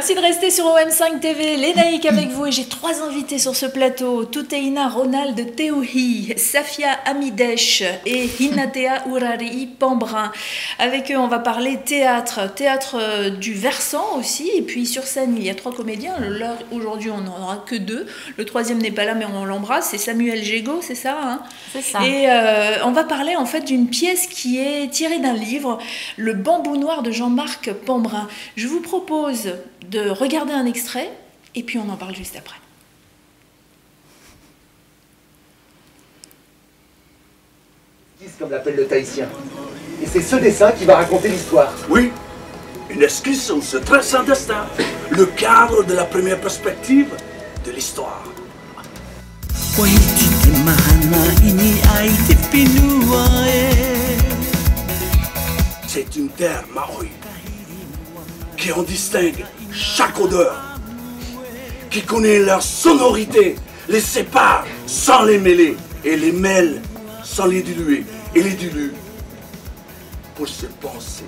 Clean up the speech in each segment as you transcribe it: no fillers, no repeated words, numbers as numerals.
Merci de rester sur OM5 TV. Lénaïque avec vous et j'ai 3 invités sur ce plateau. Touteina Ronald Teuhi, Safia Amidesh et Hinatea Urari Pambrin. Avec eux, on va parler théâtre. Théâtre du Versant aussi. Et puis sur scène, il y a 3 comédiens. Là, aujourd'hui, on n'en aura que 2. Le 3e n'est pas là, mais on l'embrasse. C'est Samuel Gégaud, c'est ça, hein? C'est ça. Et on va parler en fait d'une pièce qui est tirée d'un livre, Le Bambou Noir de Jean-Marc Pambrin. Je vous propose de regarder un extrait et puis on en parle juste après. Comme l'appelle le Tahitien. Et c'est ce dessin qui va raconter l'histoire. Oui, une esquisse où se trace un destin, le cadre de la première perspective de l'histoire. C'est une terre maori qui en distingue chaque odeur, qui connaît leur sonorité, les sépare sans les mêler et les mêle sans les diluer et les dilue pour se penser.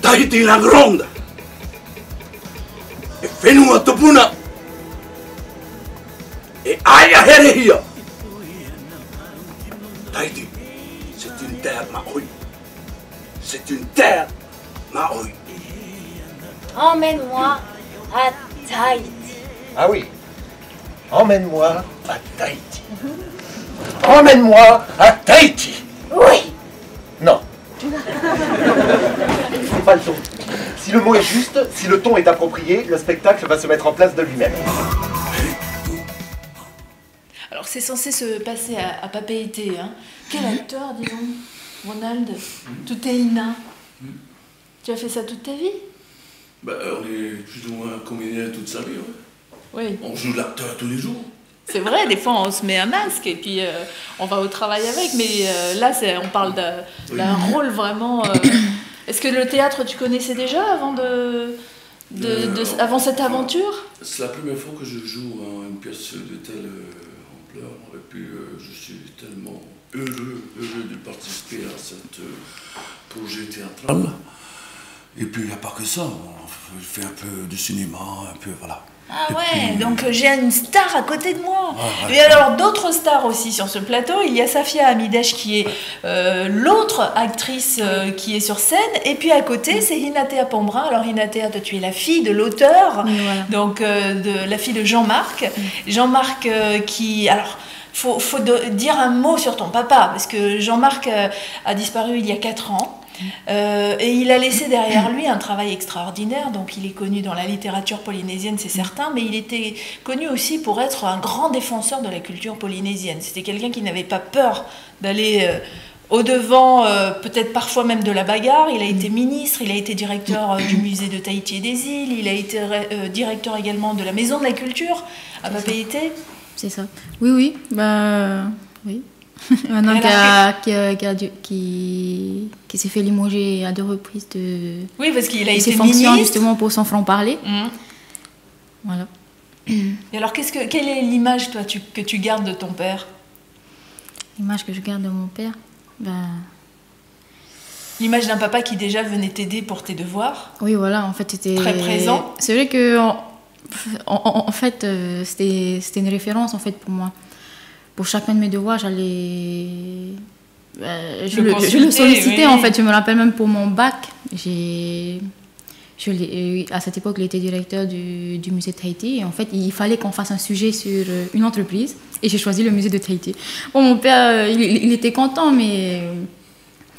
Tahiti la grande et fais-nous un topuna et aïe herehia. Tahiti, c'est une terre maori. C'est une terre maori. Emmène-moi à Tahiti. Ah oui. Emmène-moi à Tahiti. Emmène-moi à Tahiti. Oui. Non. C'est pas le ton. Si le mot est juste, si le ton est approprié, le spectacle va se mettre en place de lui-même. Alors c'est censé se passer à Papeete, hein. Quel acteur, dis donc, Ronald Touteina. Tu as fait ça toute ta vie? Ben, on est plus ou moins comédien toute sa vie. Ouais. Oui. On joue l'acteur tous les jours. C'est vrai, des fois on se met un masque et puis on va au travail avec, mais là on parle d'un rôle vraiment... Est-ce que le théâtre tu connaissais déjà avant, avant cette aventure? C'est la première fois que je joue une pièce de telle ampleur et puis je suis tellement heureux de participer à ce projet théâtral. Et puis il n'y a pas que ça, on fait un peu de cinéma, un peu, voilà. Ah et ouais, puis, donc j'ai une star à côté de moi. Ah, ouais. Et alors d'autres stars aussi sur ce plateau, il y a Safia Amidesh qui est l'autre actrice qui est sur scène, et puis à côté c'est Hinatea Pambrin. Alors Hinatea, toi tu es la fille de l'auteur, Voilà. donc la fille de Jean-Marc. Jean-Marc qui... Alors, faut dire un mot sur ton papa, parce que Jean-Marc a disparu il y a 4 ans. Et il a laissé derrière lui un travail extraordinaire, donc il est connu dans la littérature polynésienne, c'est certain, mais il était connu aussi pour être un grand défenseur de la culture polynésienne. C'était quelqu'un qui n'avait pas peur d'aller au-devant, peut-être parfois même de la bagarre. Il a été ministre, il a été directeur du musée de Tahiti et des îles, il a été directeur également de la maison de la culture à Papeete. C'est ça. Oui, oui. Bah, oui. Un homme qui s'est fait limoger à 2 reprises de Oui, parce qu'il a ses été fonctions ministre. justement pour son franc-parler. Voilà. Et alors, quelle est l'image, toi, que tu gardes de ton père? L'image que je garde de mon père, bah... L'image d'un papa qui déjà venait t'aider pour tes devoirs. Oui, voilà, en fait, c'était... Très présent. C'est vrai que, en fait, c'était une référence, en fait, pour moi. Pour chacun de mes devoirs, j'allais... je le sollicitais, oui. en fait. Je me rappelle même pour mon bac. À cette époque, il était directeur du musée de Tahiti. Et en fait, il fallait qu'on fasse un sujet sur une entreprise. Et j'ai choisi le musée de Tahiti. Bon, mon père, il était content, mais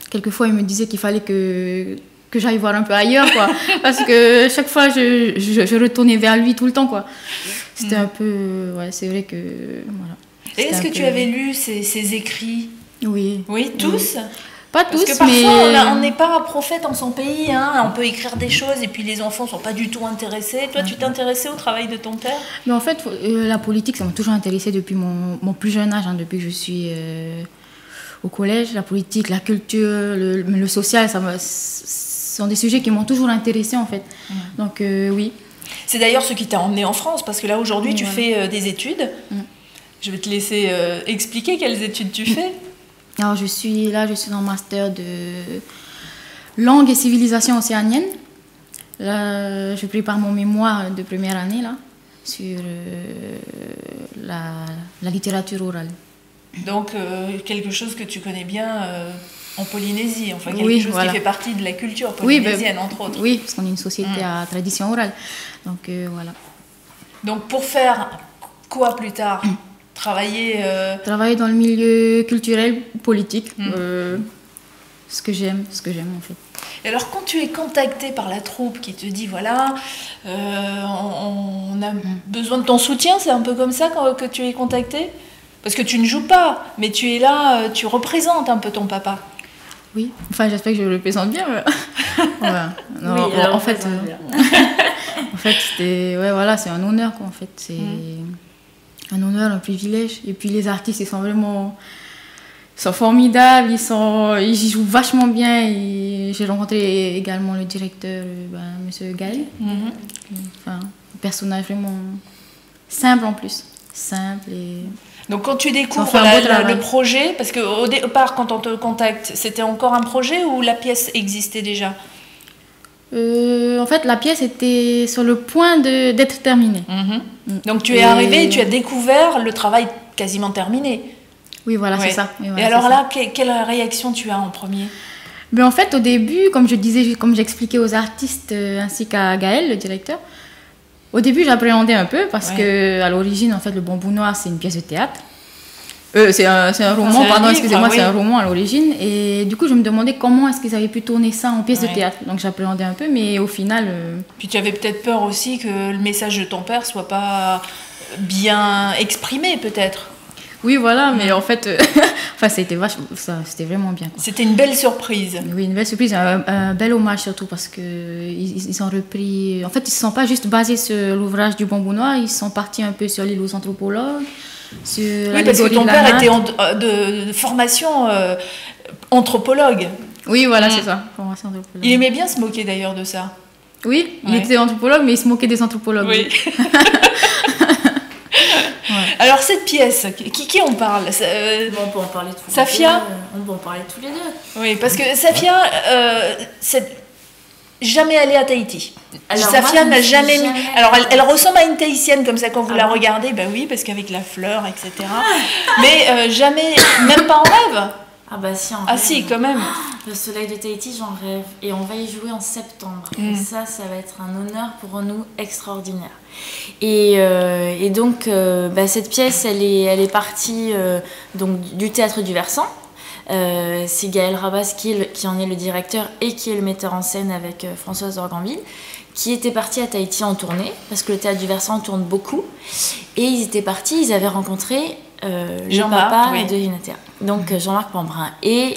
quelquefois, il me disait qu'il fallait que j'aille voir un peu ailleurs, quoi. Parce que chaque fois, je retournais vers lui tout le temps, quoi. C'était un peu... Ouais, c'est vrai que... Voilà. Et est-ce que tu avais lu ses écrits? Oui. Oui, tous? Pas Parce tous, que parfois, mais... on n'est pas prophète en son pays, hein. On peut écrire des choses et puis les enfants ne sont pas du tout intéressés. Toi, tu t'intéressais au travail de ton père? Mais en fait, la politique, ça m'a toujours intéressée depuis mon plus jeune âge, hein, depuis que je suis au collège. La politique, la culture, le social, ce sont des sujets qui m'ont toujours intéressée, en fait. Donc, oui. C'est d'ailleurs ce qui t'a emmené en France, parce que là, aujourd'hui, tu fais des études. Je vais te laisser expliquer quelles études tu fais. Alors, je suis en master langue et civilisation océanienne. Là, je prépare mon mémoire de première année là, sur la littérature orale. Donc, quelque chose que tu connais bien en Polynésie, enfin quelque Oui, chose voilà. qui fait partie de la culture Oui, polynésienne, entre autres. Oui, parce qu'on est une société à tradition orale. Donc, voilà. Donc, pour faire quoi plus tard? Travailler... Travailler dans le milieu culturel, politique, ce que j'aime en fait. Et alors, quand tu es contacté par la troupe qui te dit, voilà, on a besoin de ton soutien, c'est un peu comme ça que tu es contacté? Parce que tu ne joues pas, mais tu es là, tu représentes un peu ton papa. Oui, enfin j'espère que je le représente bien. Mais... ouais. Non, Oui, en fait, c'était, ouais, voilà, c'est un honneur quoi. En fait, c'est un honneur, un privilège. Et puis les artistes, ils sont formidables, ils jouent vachement bien. J'ai rencontré également le directeur, Monsieur Gaël. Enfin, un personnage vraiment simple en plus, simple et... Donc quand tu découvres le projet, parce qu'au départ quand on te contacte, c'était encore un projet ou la pièce existait déjà? En fait, la pièce était sur le point d'être terminée. Donc tu es arrivé et tu as découvert le travail quasiment terminé. Oui, voilà, c'est ça. Oui, voilà, et alors là, quelle réaction tu as en premier? Mais en fait, au début, comme j'expliquais aux artistes ainsi qu'à Gaël, le directeur, au début, j'appréhendais un peu parce que à l'origine, en fait, Le Bambou Noir, c'est une pièce de théâtre. C'est un roman, excusez-moi, c'est un roman à l'origine. Et du coup, je me demandais comment est-ce qu'ils avaient pu tourner ça en pièce de théâtre. Donc j'appréhendais un peu, mais au final... Puis tu avais peut-être peur aussi que le message de ton père soit pas bien exprimé, peut-être. Oui, voilà, mais en fait, c'était vraiment bien. C'était une belle surprise. Oui, une belle surprise, un bel hommage surtout parce qu'ils ont repris... En fait, ils ne se sont pas juste basés sur l'ouvrage du Bambou Noir, ils sont partis un peu sur l'île aux anthropologues, sur oui, parce que ton père était de formation anthropologue. Oui, voilà, c'est ça, formation anthropologue. Il aimait bien se moquer d'ailleurs de ça. Oui, il était anthropologue, mais il se moquait des anthropologues. Oui. Alors cette pièce, qui on parle? On peut en parler tous Safia? On peut en parler tous les deux. Oui, parce que Safia, c'est jamais allée à Tahiti. Alors, Safia n'a jamais mis... Alors elle ressemble à une Tahitienne comme ça quand vous la regardez, ben oui, parce qu'avec la fleur, etc. Mais jamais, même pas en rêve. Ah bah si, en rêve. Ah si, quand même. Le soleil de Tahiti, j'en rêve. Et on va y jouer en septembre. Et ça va être un honneur pour nous extraordinaire. Et donc, cette pièce, elle est partie donc, du Théâtre du Versant. C'est Gaël Rabas qui en est le directeur et qui est le metteur en scène avec Françoise Organville, qui était parti à Tahiti en tournée, parce que le Théâtre du Versant tourne beaucoup. Et ils étaient partis, ils avaient rencontré Jean-Marc de Hinatea. Donc Jean-Marc Pambrin. Et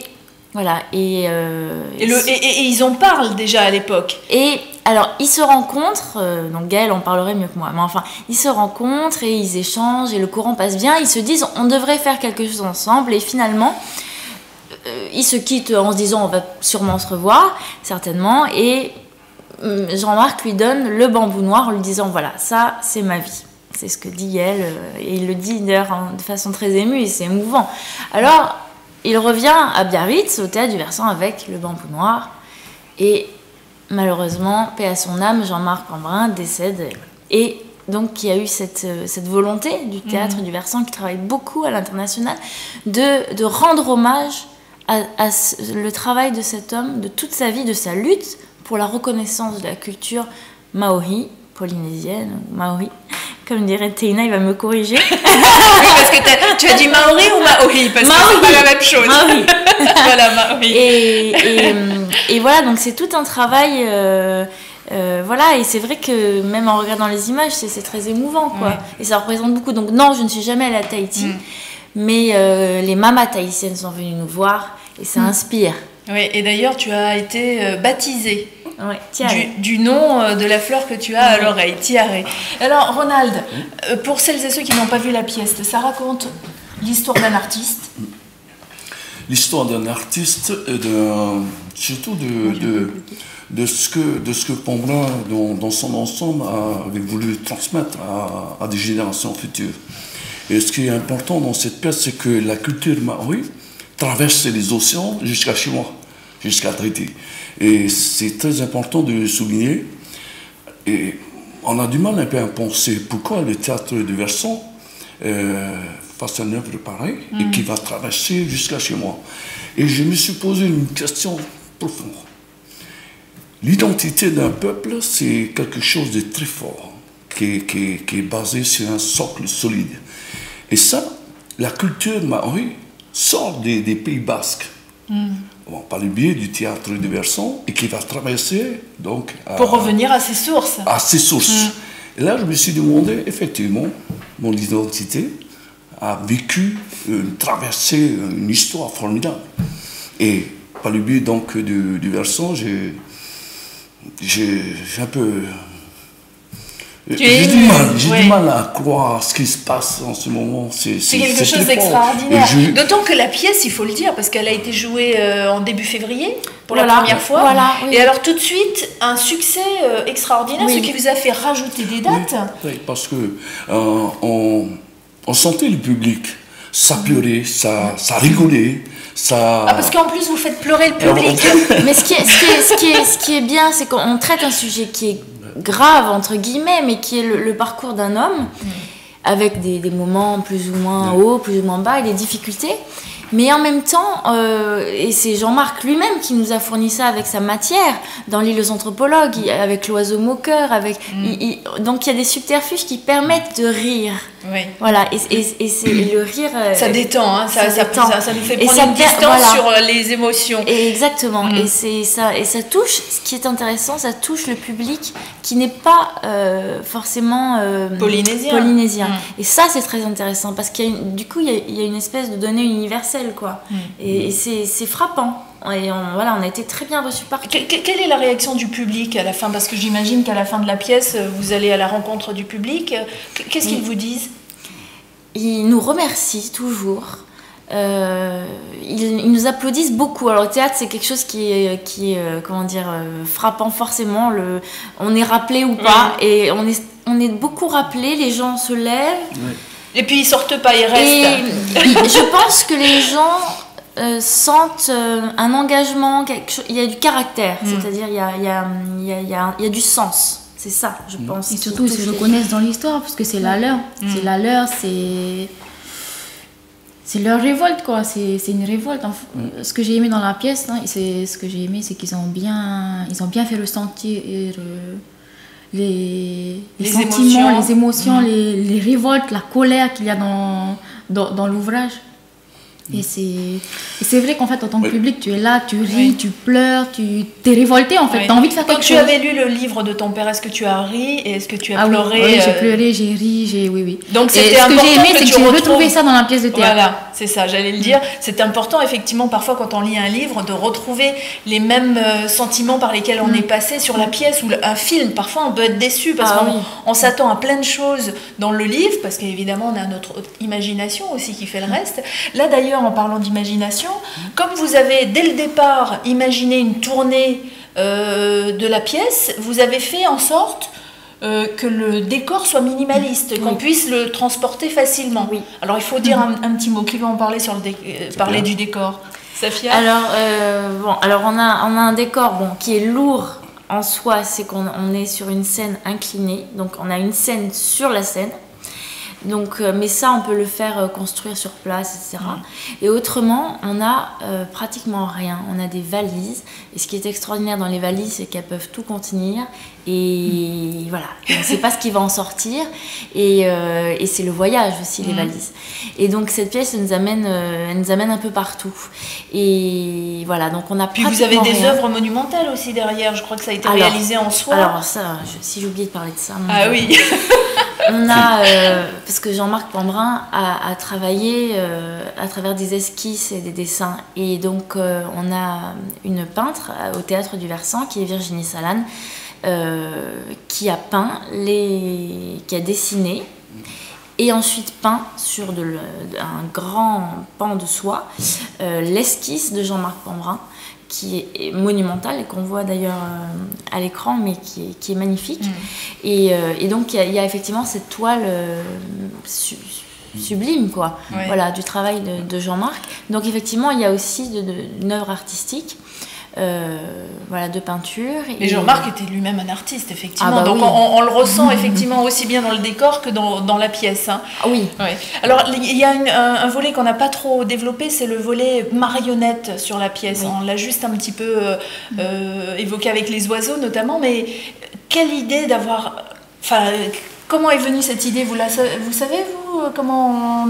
voilà. Et ils en parlent déjà à l'époque. Et alors, ils se rencontrent, donc Gaël en parlerait mieux que moi, mais enfin, ils se rencontrent et ils échangent et le courant passe bien. Ils se disent, on devrait faire quelque chose ensemble. Et finalement, ils se quittent en se disant, on va sûrement se revoir, certainement. Et Jean-Marc lui donne le Bambou Noir en lui disant, voilà, ça, c'est ma vie. C'est ce que dit Gaël, et il le dit d'ailleurs de façon très émue et c'est émouvant. Alors, il revient à Biarritz, au Théâtre du Versant, avec le Bambou Noir. Et malheureusement, paix à son âme, Jean-Marc Pambrin décède. Et donc, il y a eu cette volonté du Théâtre du Versant, qui travaille beaucoup à l'international, de rendre hommage à le travail de cet homme, de toute sa vie, de sa lutte pour la reconnaissance de la culture maori, polynésienne, maori. Comme dirait Teina, il va me corriger. Oui, parce que tu as dit Maori ou Maori? Parce que c'est pas la même chose. Maori. Voilà, Maori. Et voilà, donc c'est tout un travail. Voilà, et c'est vrai que même en regardant les images, c'est très émouvant, quoi. Ouais. Et ça représente beaucoup. Donc non, je ne suis jamais allée à Tahiti, mais les mamas tahitiennes sont venues nous voir et ça inspire. Oui, et d'ailleurs, tu as été baptisée. Ouais, du nom de la fleur que tu as à l'oreille, tiare. Alors, Ronald, pour celles et ceux qui n'ont pas vu la pièce, ça raconte l'histoire d'un artiste. L'histoire d'un artiste et surtout de ce que Pambrin, dans son ensemble, avait voulu transmettre à des générations futures. Et ce qui est important dans cette pièce, c'est que la culture maori traverse les océans jusqu'à chez moi. jusqu'à Tahiti. Et c'est très important de le souligner. Et on a du mal un peu à penser pourquoi le théâtre de Verson fasse une œuvre pareille et qui va traverser jusqu'à chez moi. Et je me suis posé une question profonde. L'identité d'un peuple, c'est quelque chose de très fort, qui est basé sur un socle solide. Et ça, la culture maori sort des Pays Basques. Bon, par le biais du théâtre de Verson, et qui va traverser, donc... Pour revenir à ses sources. À ses sources. Et là, je me suis demandé, effectivement, mon identité a vécu une traversée, une histoire formidable. Et par le biais, donc, du Verson, j'ai un peu... J'ai du mal à croire ce qui se passe en ce moment. C'est quelque chose d'extraordinaire. D'autant que la pièce, il faut le dire, parce qu'elle a été jouée en début février pour la première fois. Voilà, oui. Et alors tout de suite, un succès extraordinaire, ce qui vous a fait rajouter des dates. Oui, parce que on sentait le public, ça pleurait, ça rigolait. Ah, parce qu'en plus vous faites pleurer le public. Mais ce qui est bien, c'est qu'on traite un sujet qui est grave entre guillemets, mais qui est le parcours d'un homme, avec des moments plus ou moins hauts, plus ou moins bas, et des difficultés. Mais en même temps, et c'est Jean-Marc lui-même qui nous a fourni ça avec sa matière, dans l'île aux anthropologues, avec l'oiseau moqueur, donc il y a des subterfuges qui permettent de rire. Oui. Voilà, et c'est le rire... ça détend, hein, ça nous fait prendre une distance sur les émotions. Et exactement, et ça touche, ce qui est intéressant, ça touche le public qui n'est pas forcément polynésien. Et ça, c'est très intéressant, parce qu'il y a une espèce de donnée universelle, quoi. Et c'est frappant. Et on a été très bien reçus par... Quelle est la réaction du public à la fin? Parce que j'imagine qu'à la fin de la pièce, vous allez à la rencontre du public. Qu'est-ce qu'ils vous disent? Ils nous remercient toujours. Ils nous applaudissent beaucoup. Alors, le théâtre, c'est quelque chose qui est frappant forcément. On est rappelé ou pas. Et on est beaucoup rappelé. Les gens se lèvent. Et puis, ils sortent pas, ils restent. Et je pense que les gens... sentent un engagement, il y a du caractère, c'est-à-dire il y a du sens, c'est ça, je pense. Et surtout, ils se reconnaissent dans l'histoire, parce que c'est la leur, c'est leur révolte, quoi, c'est une révolte. Ce que j'ai aimé dans la pièce, c'est qu'ils ont bien fait ressentir les sentiments, les émotions, les révoltes, la colère qu'il y a dans l'ouvrage. Et c'est vrai qu'en fait, en tant que public, tu es là, tu ris, tu pleures, tu t'es révolté, en fait, tu as envie de faire quelque chose. Quand tu avais lu le livre de ton père, est-ce que tu as ri et est-ce que tu as pleuré? Oui, j'ai pleuré, j'ai ri, oui. Donc c'était important. Ce que j'ai aimé, c'est que j'ai retrouvé ça dans la pièce de théâtre. Voilà, c'est ça, j'allais le dire. C'est important, effectivement, parfois, quand on lit un livre, de retrouver les mêmes sentiments par lesquels on est passé sur la pièce ou un film. Parfois, on peut être déçu parce qu'on s'attend à plein de choses dans le livre, parce qu'évidemment, on a notre imagination aussi qui fait le reste. Là, d'ailleurs, en parlant d'imagination, comme vous avez dès le départ imaginé une tournée de la pièce, vous avez fait en sorte que le décor soit minimaliste, qu'on puisse le transporter facilement. Oui. Alors il faut dire un petit mot. Qui va en parler sur parler du décor? Safia? Alors on a un décor qui est lourd en soi, c'est qu'on est sur une scène inclinée, donc on a une scène sur la scène. Donc, mais ça, on peut le faire construire sur place, etc. Et autrement, on a pratiquement rien. On a des valises. Et ce qui est extraordinaire dans les valises, c'est qu'elles peuvent tout contenir. Et voilà, on ne sait pas ce qui va en sortir. Et c'est le voyage aussi, les valises. Et donc, cette pièce, elle nous amène un peu partout. Et voilà, donc on a pratiquement rien. Puis vous avez des œuvres monumentales aussi derrière. Je crois que ça a été réalisé en soi. Alors ça, si j'ai oublié de parler de ça. Ah oui. On a, parce que Jean-Marc Pambrin a travaillé à travers des esquisses et des dessins. Et donc, on a une peintre au Théâtre du Versant, qui est Virginie Salane, qui a peint, qui a dessiné, et ensuite peint sur un grand pan de soie l'esquisse de Jean-Marc Pambrin, qui est monumentale et qu'on voit d'ailleurs à l'écran, mais qui est magnifique. Et donc il y a effectivement cette toile sublime, quoi. Voilà, du travail de Jean-Marc. Donc effectivement, il y a aussi une œuvre artistique voilà, de peinture. Et Jean-Marc était lui-même un artiste, effectivement. Ah bah donc oui. on le ressent effectivement aussi bien dans le décor que dans la pièce. Hein. Ah oui. Ouais. Alors il y a un volet qu'on n'a pas trop développé, c'est le volet marionnette sur la pièce. Oui. On l'a juste un petit peu évoqué avec les oiseaux notamment, mais quelle idée d'avoir... Enfin, comment est venue cette idée? Vous savez, vous, comment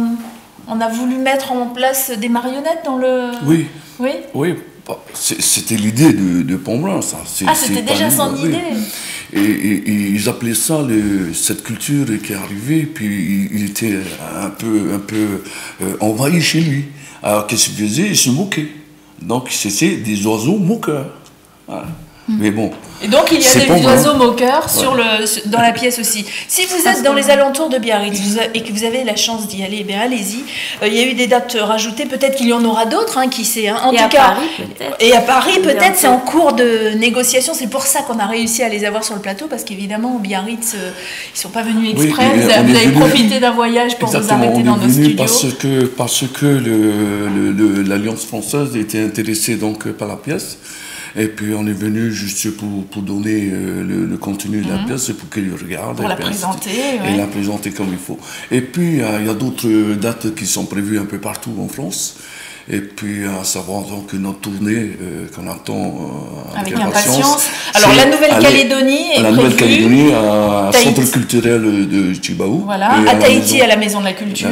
on a voulu mettre en place des marionnettes dans le... Oui. Oui. Oui. C'était l'idée de Pombrin, ça. C'était déjà son idée. Et ils appelaient ça cette culture qui est arrivée, puis il était un peu envahi chez lui. Alors qu'est-ce qu'il faisait? Il se moquait. Donc c'était des oiseaux moqueurs. Voilà. Mais bon. Et donc il y a des oiseaux moqueurs dans la pièce aussi. Si vous êtes dans les alentours de Biarritz et que vous avez la chance d'y aller, bien allez-y. Il y a eu des dates rajoutées, peut-être qu'il y en aura d'autres, hein, qui sait. Hein. En tout cas, Paris, peut-être. Et à Paris, peut-être, c'est en cours de négociation. C'est pour ça qu'on a réussi à les avoir sur le plateau, parce qu'évidemment, Biarritz, ils ne sont pas venus exprès. Oui, vous avez profité d'un voyage pour vous arrêter dans nos studios. Parce que l'Alliance française était intéressée donc par la pièce. Et puis on est venu juste pour donner le contenu de la pièce, pour qu'ils regardent. Pour la présenter. Et la présenter comme il faut. Et puis il y a d'autres dates qui sont prévues un peu partout en France. Et puis à savoir donc notre tournée qu'on attend avec impatience. Alors la Nouvelle-Calédonie est la prévue. Nouvelle-Calédonie, à Centre culturel de Chibaou. Voilà, à Tahiti, à la Maison de la Culture.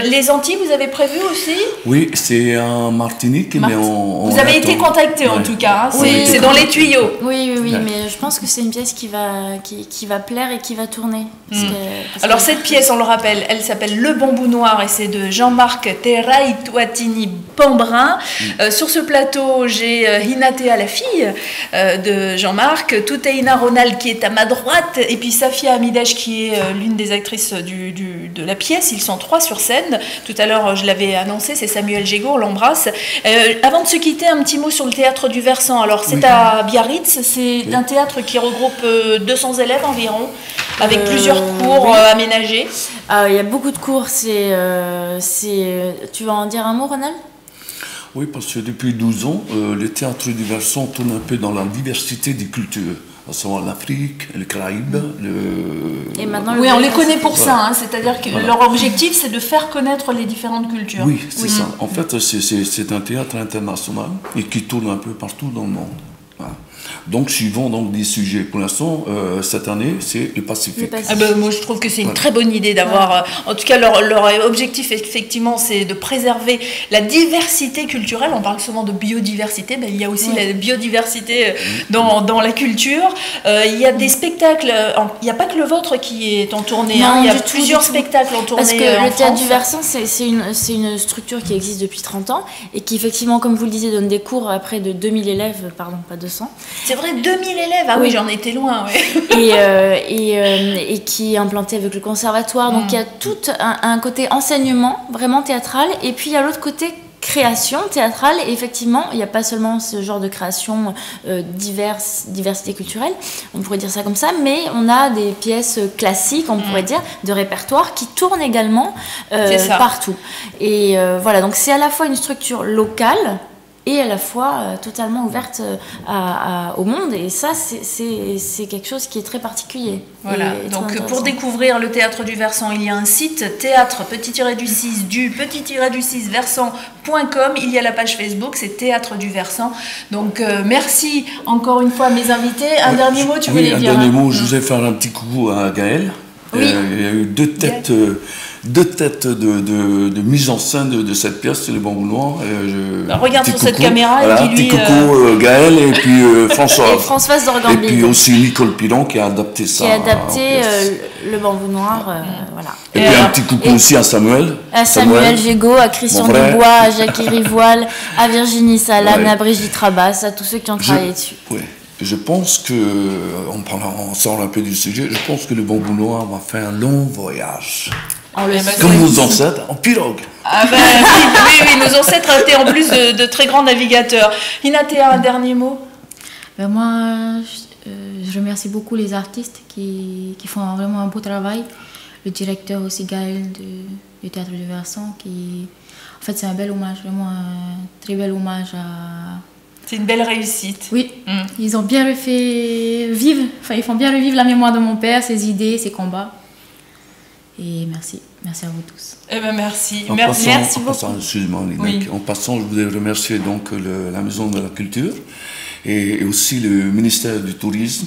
Les Antilles, vous avez prévu aussi? Oui, c'est en Martinique, mais vous avez été contacté en tout cas, hein. C'est dans les tuyaux. Oui, mais je pense que c'est une pièce qui va plaire et qui va tourner. Alors cette pièce, on le rappelle, elle s'appelle Le Bambou Noir et c'est de Jean-Marc Teraïtouatini Pombrin. Sur ce plateau, j'ai Hinatea, la fille de Jean-Marc, Touteina Ronald qui est à ma droite, et puis Safia Amidesh qui est l'une des actrices de la pièce. Ils sont 3 sur scène. Tout à l'heure, je l'avais annoncé, c'est Samuel Gégaud, on l'embrasse. Avant de se quitter, un petit mot sur le théâtre du Versant. Alors c'est à Biarritz, c'est un théâtre qui regroupe 200 élèves environ, avec plusieurs cours aménagés. Il y a beaucoup de cours. Tu vas en dire un mot, Ronald? Oui, parce que depuis 12 ans, le théâtre du Versant tourne un peu dans la diversité des cultures. À savoir l'Afrique, le Caraïbe, Et maintenant, oui, on les connaît pour ça, hein, c'est-à-dire que leur objectif, c'est de faire connaître les différentes cultures. Oui, c'est ça. En fait, c'est un théâtre international et qui tourne un peu partout dans le monde. Voilà. Donc, suivant donc, des sujets. Pour l'instant, cette année, c'est le Pacifique. Moi, je trouve que c'est une très bonne idée d'avoir... en tout cas, leur objectif, effectivement, c'est de préserver la diversité culturelle. On parle souvent de biodiversité, mais il y a aussi la biodiversité dans la culture. Il y a des spectacles... Il n'y a pas que le vôtre qui est en tournée. Non, il y a plusieurs spectacles en tournée. Parce que le Théâtre du Versant, c'est une structure qui existe depuis 30 ans et qui, effectivement, comme vous le disiez, donne des cours à près de 2000 élèves, pardon, pas 200. C'est vrai, 2000 élèves, ah oui, j'en étais loin. Ouais. Et qui est implanté avec le conservatoire. Donc il y a tout un côté enseignement vraiment théâtral, et puis il y a l'autre côté création théâtrale. Et effectivement, il n'y a pas seulement ce genre de création diversité culturelle, on pourrait dire ça comme ça, mais on a des pièces classiques, on pourrait dire, de répertoire qui tournent également partout. Et voilà, donc c'est à la fois une structure locale et à la fois totalement ouverte au monde. Et ça, c'est quelque chose qui est très particulier. Voilà, donc pour découvrir le Théâtre du Versant, il y a un site, théâtre-du-6-versant.com. Il y a la page Facebook, c'est Théâtre du Versant. Donc merci encore une fois à mes invités. Un dernier mot, tu voulais dire? Un dernier mot, je voudrais faire un petit coucou à Gaël. Il y a eu deux têtes de mise en scène de cette pièce, c'est Le Bambou Noir. Regarde sur cette caméra, voilà, et puis lui... petit coucou Gaël et puis François. Et Françoise d'Orgambide. Et puis aussi Nicole Pilon qui a adapté ça. Qui a adapté Le Bambou Noir, voilà. Et puis un petit coucou aussi à Samuel. À Samuel Gégaud, à Christian Dubois, à Jackie Rivoile, à Virginie Salane, à Brigitte Rabas, à tous ceux qui ont travaillé dessus. Oui. Je pense que, on sort un peu du sujet, je pense que Le Bambou Noir va faire un long voyage. Comme nos ancêtres, en pirogue. Ah ben oui, nos ancêtres étaient en plus de très grands navigateurs. Hinatea, un dernier mot? Moi, je remercie beaucoup les artistes qui font vraiment un beau travail. Le directeur aussi, Gaël, du Théâtre du Versant, en fait, c'est un bel hommage, vraiment un très bel hommage C'est une belle réussite. Oui, ils ont bien refait vivre, ils font bien revivre la mémoire de mon père, ses idées, ses combats. Et merci à vous tous. Eh ben merci, merci beaucoup. Excuse-moi, Oui. En passant, je voudrais remercier donc la Maison de la Culture et aussi le ministère du Tourisme.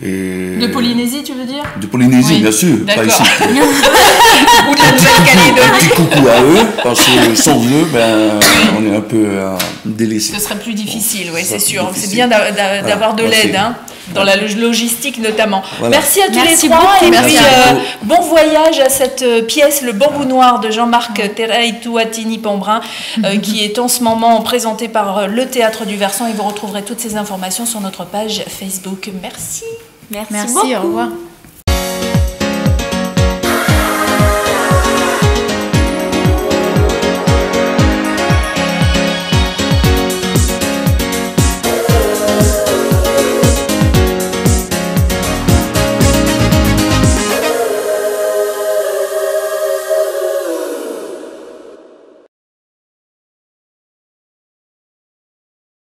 Et de Polynésie, tu veux dire? De Polynésie, Oui. bien sûr, pas D'accord. ici. Ou de la Un Nouvelle-Calédonie. petit coucou à eux, parce que sans eux, on est un peu délaissés. Ce serait plus difficile, oui, c'est Ça, sûr. difficile. C'est bien d'avoir de Merci. l'aide, hein, dans la logistique notamment. Voilà. Merci à tous Merci les trois. beaucoup. Et Merci puis, beaucoup. bon voyage à cette pièce, Le Bambou Noir de Jean-Marc Terraï-Touatini-Pambrin, qui est en ce moment présentée par le Théâtre du Versant. Et vous retrouverez toutes ces informations sur notre page Facebook. Merci. Merci Merci, beaucoup. au revoir.